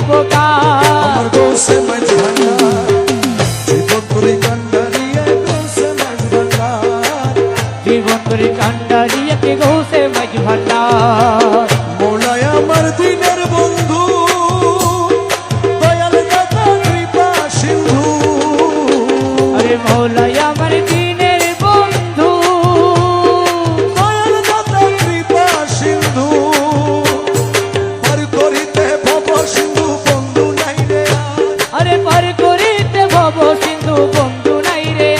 দিব কার আমার গৌসে মাঝ ভান্ডার জীবন তোরে কান্ডারিয়ে গৌসে মাঝ ভান্ডার জীবন তোরে কান্ডারিয়ে কে গৌসে মাঝ ভান্ডার মৌলাই আমার দিনের বন্ধু দয়াল দাতা কৃপা সিন্ধু আরে মৌলাই আমার দিনের বন্ধু দয়াল দাতা কৃপা সিন্ধু পার করিতে ভব সিন্ধু বন্ধু নাই রে আরে পার করিতে ভব সিন্ধু বন্ধু নাই রে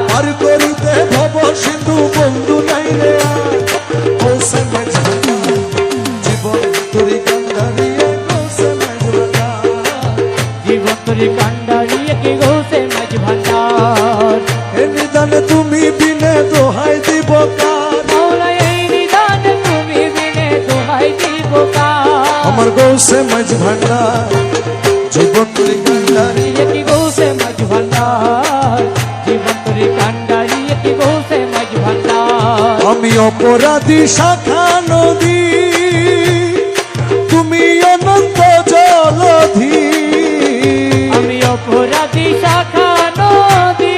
পার করিতে ভব সিন্ধু বন্ধু নাই রে গৌসে মাঝ ভান্ডার জীবন তোরে কান্ডারিয়ে গৌসে মাঝ ভান্ডার জীবন তোরে কান্ডারিয়ে কে গৌসে মাঝ ভান্ডার এ নিদান তুমি বিনে দোহাই দিব কার মৌলাই এই নিদান তুমি বিনে দোহাই দিব কার আমার গৌসে মাঝ ভান্ডার জীবন তোরে কান্ডারিয়ে কি গৌসে মাঝ ভান্ডার জীবন তোরে কান্ডারিয়ে কি গৌসে মাঝ ভান্ডার আমি অপরাধী শাখা নদী তুমি অনন্ত জলধি আমি অপরাধী শাখা নদী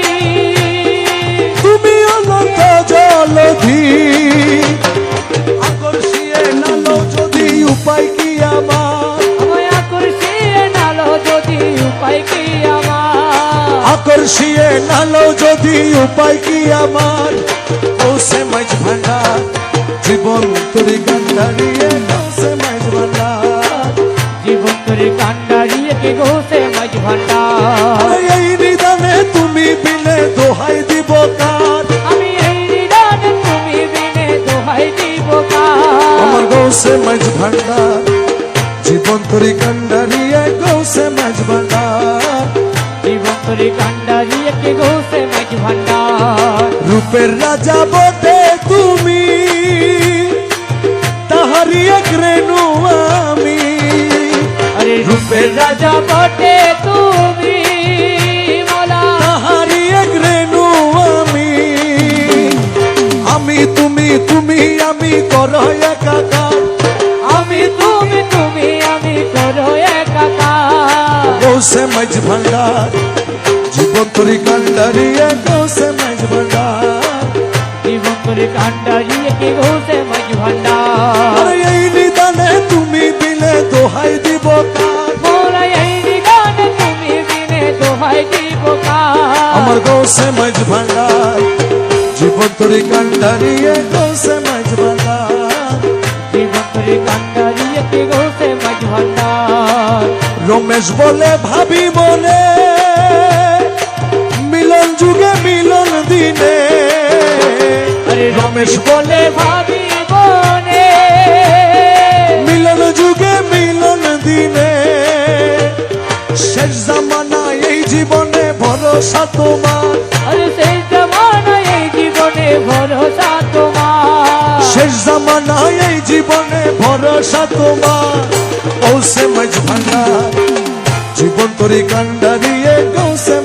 তুমি অনন্ত জলধি আকর্ষিয়ে নালো যদি উপায় কি আমার আমায় আকর্ষিয়ে নালো যদি উপায় কি আমার আকর্ষিয়ে নালো যদি উপায় কি আমার গৌসে মাঝ ভান্ডার জীবন তোরে কান্ডারিয়ে গৌসে মাঝ ভান্ডার জীবন তোরে কান্ডারিয়ে কে গৌসে মাঝ ভান্ডার এই নিদানে তুমি বিনে দোহাই দিব কার আমি এই নিদান তুমি বিনে দোহাই দিব কার আমার গৌসে মাঝ ভান্ডার জীবন তোরে কান্ডারিয়ে গৌসে মাঝ ভান্ডার জীবন তোরে কান্ডারিয়ে কে গৌসে মাঝ ভান্ডার রূপের রাজা বটে তুমি তাহারি এক রেণু আমি আরে রূপের রাজা বটে তুমি মালা তাহারি এক রেণু আমি আমি তুমি তুমি আমি করো একাকার আমি তুমি তুমি আমি করো একাকার গৌসে মাঝ ভান্ডার জীবন তোরে কান্ডারিয়ে গৌসে মাঝ ভান্ডার জীবন তোরে কান্ডারিয়ে কে গৌসে মাঝ ভান্ডার আরে এই নিদানে তুমি বিলে দোহাই দিব কার মৌলাই এই নিদান তুমি বিনে দোহাই দিব কার আমার গৌসে মাঝ ভান্ডার জীবন তোরে কান্ডারিয়ে গৌসে মাঝ ভান্ডার জীবন তোরে কান্ডারিয়ে কে গৌসে মাঝ ভান্ডার রমেশ বলে ভাবি মনে মিলন যুগে মিলন দিনে আরে রমেশ বলে ভাবি বনে মিলন যুগে মিলন দিনে শেষ জামানা এই জীবনে ভরসা তোমার আরে সেই জমানায় এই জীবনে ভরসা তোমার শেষ জামানা এই জীবনে ভরসা তোমার গৌসে মাঝ ভান্ডার জীবন তোরে কান্ডারিয়ে গৌসে